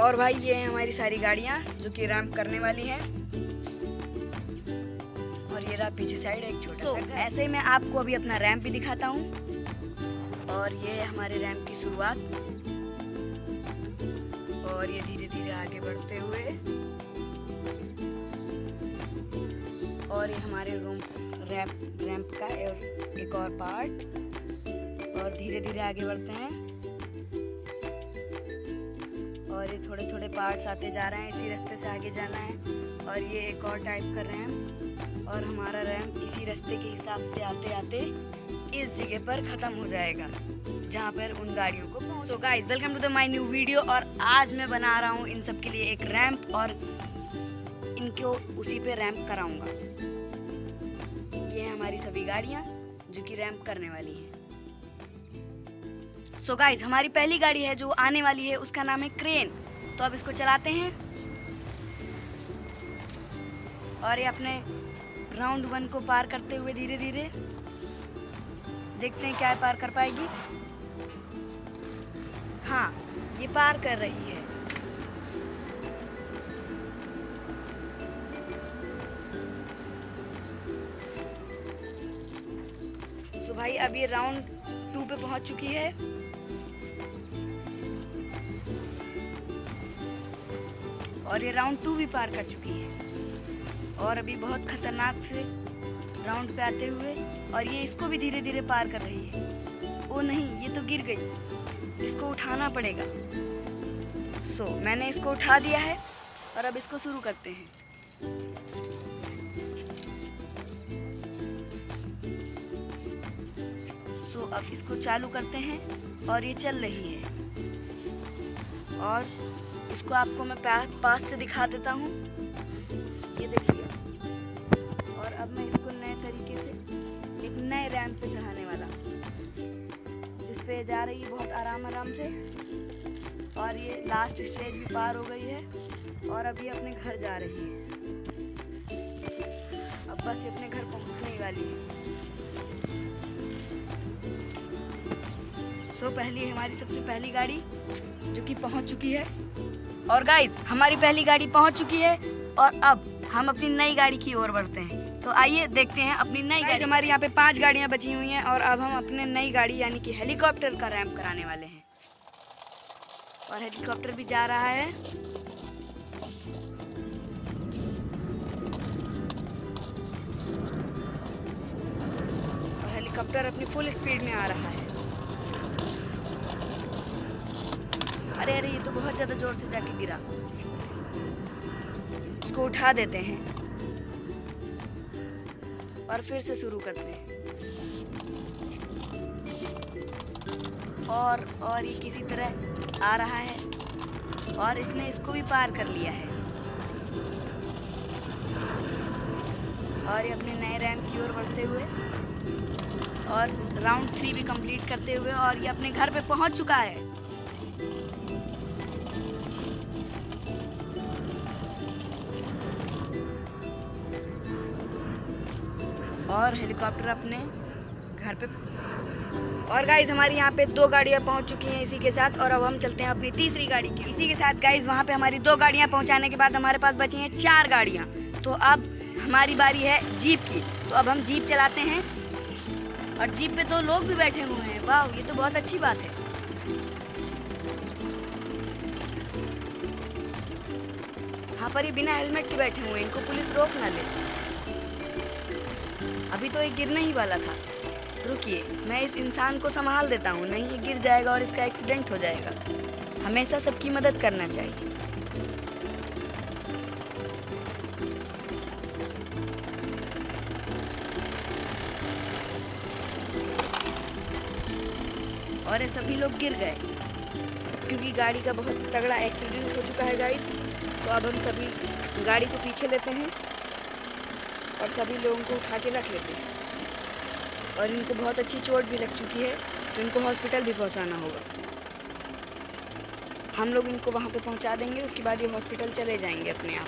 और भाई ये हैं हमारी सारी गाड़ियाँ जो कि रैंप करने वाली हैं। और ये रहा पीछे साइड एक छोटा सा। ऐसे ही मैं आपको अभी अपना रैंप भी दिखाता हूँ। और ये है हमारे रैंप की शुरुआत। और ये धीरे धीरे आगे बढ़ते हुए, और ये हमारे रैंप का एक और पार्ट। और धीरे धीरे आगे बढ़ते हैं और ये थोड़े थोड़े पार्ट्स आते जा रहे हैं। इसी रास्ते से आगे जाना है। और ये एक और टाइप कर रहे हैं और हमारा रैंप इसी रास्ते के हिसाब से आते आते इस जगह पर ख़त्म हो जाएगा जहाँ पर उन गाड़ियों को। So guys, welcome to the my new video. और आज मैं बना रहा हूँ इन सब के लिए एक रैंप और इनको उसी पे रैंप कराऊंगा। ये हैं हमारी सभी गाड़ियाँ जो कि रैंप करने वाली हैं। सो गाइस, हमारी पहली गाड़ी है जो आने वाली है, उसका नाम है क्रेन। तो अब इसको चलाते हैं और ये अपने राउंड 1 को पार करते हुए धीरे धीरे देखते हैं क्या पार कर पाएगी। हाँ, ये पार कर रही है। तो भाई अब ये राउंड 2 पे पहुंच चुकी है। और ये राउंड 2 भी पार कर चुकी है और अभी बहुत खतरनाक से राउंड पे आते हुए, और ये इसको भी धीरे धीरे पार कर रही है। ओ नहीं, ये तो गिर गई, इसको उठाना पड़ेगा। सो मैंने इसको उठा दिया है और अब इसको शुरू करते हैं। सो अब इसको चालू करते हैं और ये चल रही है। और इसको आपको मैं पास से दिखा देता हूँ, ये देखिए। और अब मैं इसको नए तरीके से एक नए रैंप पे चढ़ाने वाला हूँ जिस पे जा रही है बहुत आराम से। और ये लास्ट स्टेज भी पार हो गई है और अभी अपने घर जा रही है। अब बस ये अपने घर पहुँचने ही वाली है। सो पहली हमारी सबसे पहली गाड़ी जो कि पहुँच चुकी है। और गाइस, हमारी पहली गाड़ी पहुंच चुकी है और अब हम अपनी नई गाड़ी की ओर बढ़ते हैं। तो आइए देखते हैं अपनी नई गाड़ी। हमारी यहाँ पे 5 गाड़ियाँ बची हुई हैं और अब हम अपने नई गाड़ी यानी कि हेलीकॉप्टर का रैंप कराने वाले हैं। और हेलीकॉप्टर भी जा रहा है। और हेलीकॉप्टर अपनी फुल स्पीड में आ रहा है। अरे अरे, ये तो बहुत ज़्यादा जोर से जाके गिरा। इसको उठा देते हैं और फिर से शुरू करते हैं। और ये किसी तरह आ रहा है और इसने इसको भी पार कर लिया है। और ये अपने नए रैंप की ओर बढ़ते हुए और राउंड 3 भी कंप्लीट करते हुए, और ये अपने घर पे पहुंच चुका है। और हेलीकॉप्टर अपने घर पे। और गाइस, हमारी यहाँ पे 2 गाड़ियाँ पहुँच चुकी हैं इसी के साथ। और अब हम चलते हैं अपनी तीसरी गाड़ी की। इसी के साथ गाइस, वहाँ पे हमारी 2 गाड़ियाँ पहुँचाने के बाद हमारे पास बची हैं 4 गाड़ियाँ। तो अब हमारी बारी है जीप की। तो अब हम जीप चलाते हैं और जीप पे 2 लोग भी बैठे हुए हैं। वाह, ये तो बहुत अच्छी बात है। यहाँ पर ये बिना हेलमेट के बैठे हुए हैं, इनको पुलिस रोक ना ले। अभी तो ये गिरने ही वाला था। रुकिए, मैं इस इंसान को संभाल देता हूँ, नहीं ये गिर जाएगा और इसका एक्सीडेंट हो जाएगा। हमेशा सबकी मदद करना चाहिए। और ये सभी लोग गिर गए क्योंकि गाड़ी का बहुत तगड़ा एक्सीडेंट हो चुका है गाइस। तो अब हम सभी गाड़ी को पीछे लेते हैं और सभी लोगों को उठा के रख लेते हैं। और इनको बहुत अच्छी चोट भी लग चुकी है तो इनको हॉस्पिटल भी पहुंचाना होगा। हम लोग इनको वहां पे पहुंचा देंगे, उसके बाद ये हॉस्पिटल चले जाएंगे अपने आप।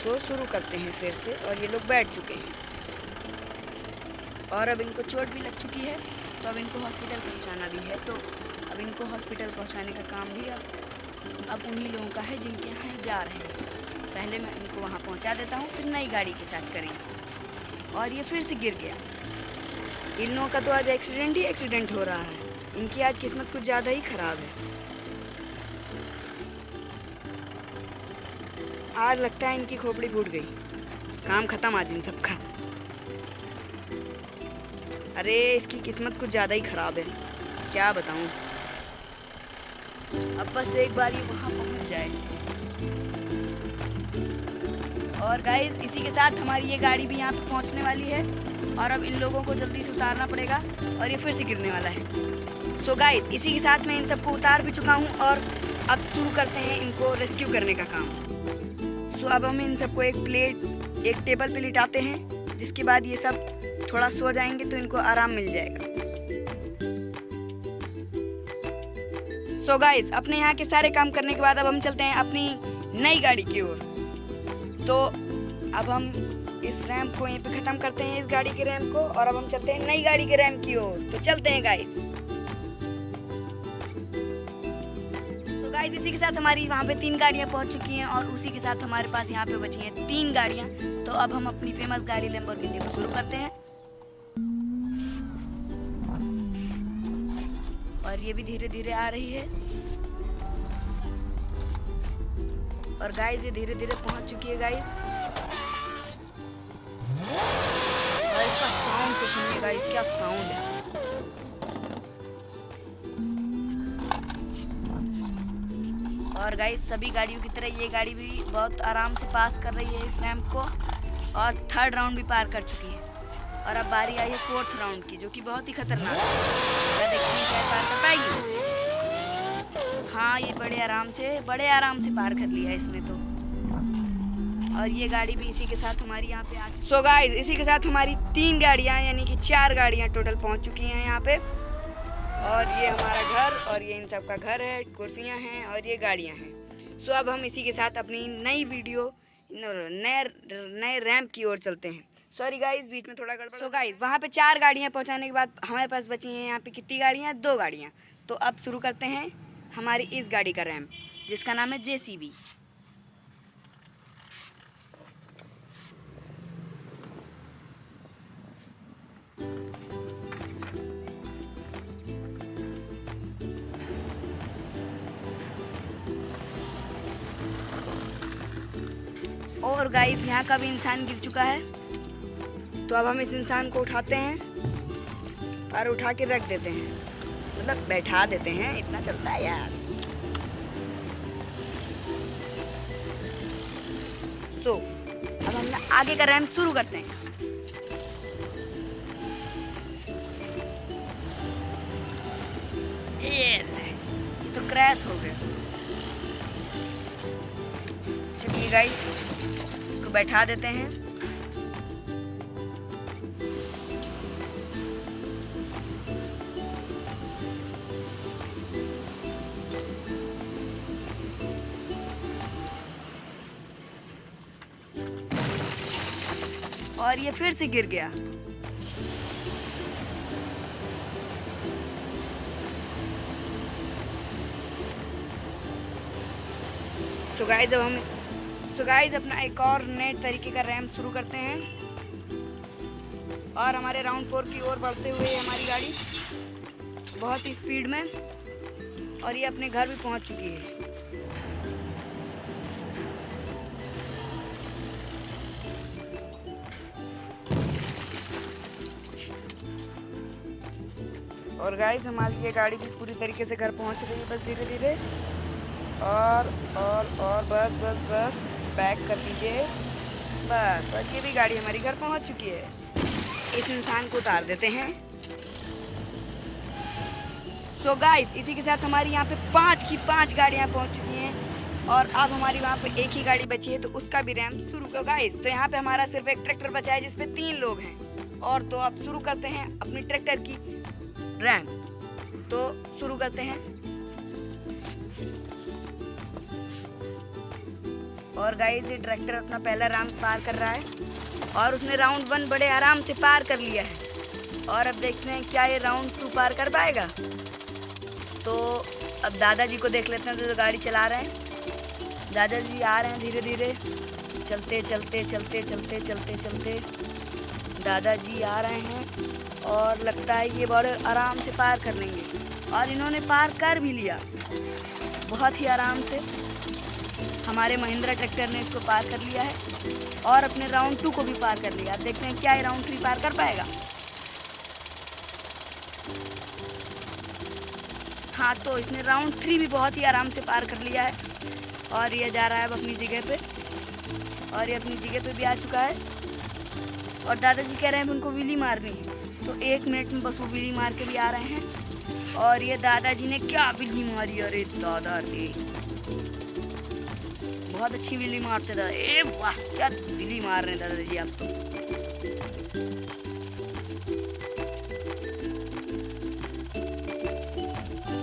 तो शुरू करते हैं फिर से। और ये लोग बैठ चुके हैं और अब इनको चोट भी लग चुकी है तो अब इनको हॉस्पिटल पहुंचाना भी है। तो अब इनको हॉस्पिटल पहुंचाने का काम भी अब उन्हीं लोगों का है जिनके यहाँ जा रहे हैं। पहले मैं इनको वहाँ पहुँचा देता हूँ, फिर नई गाड़ी के साथ करेंगे। और ये फिर से गिर गया। इन लोगों का तो आज एक्सीडेंट हो रहा है। इनकी आज किस्मत कुछ ज़्यादा ही ख़राब है। आज लगता है इनकी खोपड़ी फूट गई। काम ख़त्म आज इन सबका। अरे इसकी किस्मत कुछ ज़्यादा ही ख़राब है, क्या बताऊँ। अब बस एक बार ये वहाँ पहुँच जाए। और गाइस इसी के साथ हमारी ये गाड़ी भी यहाँ पे पहुँचने वाली है। और अब इन लोगों को जल्दी से उतारना पड़ेगा और ये फिर से गिरने वाला है। सो गाइस इसी के साथ मैं इन सबको उतार भी चुका हूँ और अब शुरू करते हैं इनको रेस्क्यू करने का काम। सो अब हम इन सबको एक टेबल पे लिटाते हैं, जिसके बाद ये सब थोड़ा सो जाएंगे तो इनको आराम मिल जाएगा। सो गाइस अपने यहाँ के सारे काम करने के बाद अब हम चलते हैं अपनी नई गाड़ी की ओर। तो अब हम इस रैंप को यहीं पे ख़त्म करते हैं, इस गाड़ी के रैंप को, और अब हम चलते हैं नई गाड़ी के रैंप की ओर। तो चलते हैं गाइस। सो गाइस इसी के साथ हमारी वहाँ पे 3 गाड़ियाँ पहुँच चुकी हैं और उसी के साथ हमारे पास यहाँ पे बची हैं 3 गाड़ियाँ। तो अब हम अपनी फेमस गाड़ी लैम्बोर्गिनी को शुरू करते हैं। और ये भी धीरे धीरे आ रही है। और गाइस ये धीरे धीरे पहुंच चुकी है गाइस। और इसका साउंड तो सुनिए गाइस, क्या साउंड है। और गाइस सभी गाड़ियों की तरह ये गाड़ी भी बहुत आराम से पास कर रही है इस रैंप को और 3rd राउंड भी पार कर चुकी है। और अब बारी आई है 4th राउंड की, जो कि बहुत ही खतरनाक है। क्या देखते हैं क्या पार कर पाएगी। हाँ ये बड़े आराम से पार कर लिया इसने तो। और ये गाड़ी भी इसी के साथ हमारी यहाँ पे आ चुकी है। सो गाइस इसी के साथ हमारी 3 गाड़ियाँ यानी कि 4 गाड़ियाँ टोटल पहुँच चुकी हैं यहाँ पे। और ये हमारा घर और ये इन सब का घर है, कुर्सियाँ हैं और ये गाड़ियाँ हैं। सो अब हम इसी के साथ अपनी नई वीडियो नए रैंप की ओर चलते हैं। सॉरी गाइस बीच में थोड़ा गड़बड़। सो गाइस वहाँ पे 4 गाड़ियाँ पहुँचाने के बाद हमारे पास बची हैं यहाँ पे कितनी गाड़ियाँ, 2 गाड़ियाँ। तो अब शुरू करते हैं हमारी इस गाड़ी का रैंप, जिसका नाम है JCB। और गाइस यहाँ का भी इंसान गिर चुका है। तो अब हम इस इंसान को उठाते हैं और उठा के रख देते हैं, मतलब बैठा देते हैं, इतना चलता है यार। सो अब हम आगे का रैंप शुरू करते हैं। ये तो क्रैश हो गया। चलिए गाइस इसको बैठा देते हैं। और ये फिर से गिर गया। सो गाइस अपना एक और नए तरीके का रैंप शुरू करते हैं और हमारे राउंड 4 की ओर बढ़ते हुए हमारी गाड़ी बहुत ही स्पीड में, और ये अपने घर भी पहुंच चुकी है। और गाइस हमारी ये गाड़ी भी पूरी तरीके से घर पहुंच रही है, बस धीरे धीरे। और बस बैक कर दीजिए बस। और ये भी गाड़ी हमारी घर पहुंच चुकी है। इस इंसान को उतार देते हैं। सो गाइस इसी के साथ हमारी यहाँ पे 5 की 5 गाड़ियाँ पहुंच चुकी हैं और अब हमारी वहाँ पे एक ही गाड़ी बची है, तो उसका भी रैंप शुरू। सो गाइस तो यहाँ पे हमारा सिर्फ एक ट्रैक्टर बचा है जिसपे 3 लोग हैं। और तो अब शुरू करते हैं अपनी ट्रैक्टर की रैंप। तो शुरू करते हैं। और गाइस ये ट्रैक्टर अपना पहला राउंड पार कर रहा है और उसने राउंड 1 बड़े आराम से पार कर लिया है। और अब देखते हैं क्या ये राउंड 2 पार कर पाएगा। तो अब दादाजी को देख लेते हैं, तो गाड़ी चला रहे हैं। दादाजी आ रहे हैं धीरे धीरे, चलते चलते चलते चलते चलते चलते दादाजी आ रहे हैं और लगता है ये बड़े आराम से पार कर लेंगे। और इन्होंने पार कर भी लिया बहुत ही आराम से। हमारे महिंद्रा ट्रैक्टर ने इसको पार कर लिया है और अपने राउंड 2 को भी पार कर लिया। अब देखते हैं क्या ये राउंड 3 पार कर पाएगा। हाँ, तो इसने राउंड 3 भी बहुत ही आराम से पार कर लिया है और ये जा रहा है अब अपनी जगह पे, और ये अपनी जगह पे भी आ चुका है। और दादाजी कह रहे हैं उनको व्हीली मारनी है, तो 1 मिनट में बस वो व्हीली मार के भी आ रहे हैं। और ये दादाजी ने क्या व्हीली मारी, अरे दादा रे, बहुत अच्छी व्हीली मारते दादा। ए वाह, क्या व्हीली मार रहे हैं दादाजी आप तो।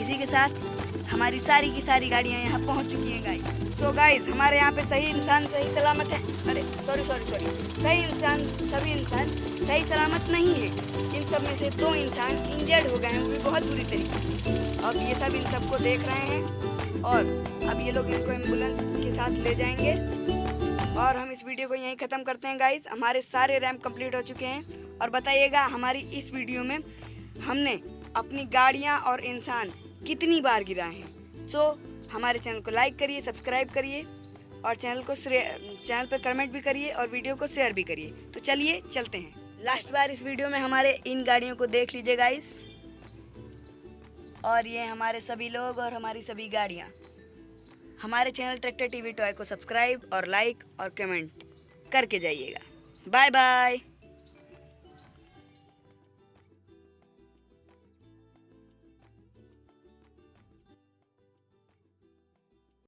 इसी के साथ हमारी सारी की सारी गाड़ियाँ यहाँ पहुँच चुकी हैं गाइस। सो गाइस, हमारे यहाँ पे सही इंसान सही सलामत है। अरे सॉरी, सही इंसान सभी इंसान सही सलामत नहीं है। इन सब में से 2 इंसान इंजर्ड हो गए हैं, वो भी बहुत बुरी तरीके से। अब ये सब इन सबको देख रहे हैं और अब ये लोग इनको एम्बुलेंस के साथ ले जाएंगे। और हम इस वीडियो को यहीं ख़त्म करते हैं गाइस। हमारे सारे रैंप कंप्लीट हो चुके हैं। और बताइएगा हमारी इस वीडियो में हमने अपनी गाड़ियाँ और इंसान कितनी बार गिराए हैं। सो हमारे चैनल को लाइक करिए, सब्सक्राइब करिए और चैनल पर कमेंट भी करिए और वीडियो को शेयर भी करिए। तो चलिए चलते हैं। लास्ट बार इस वीडियो में हमारे इन गाड़ियों को देख लीजिए गाइस। और ये हमारे सभी लोग और हमारी सभी गाड़ियाँ। हमारे चैनल ट्रैक्टर टीवी टॉय को सब्सक्राइब और लाइक और कमेंट करके जाइएगा। Bye bye.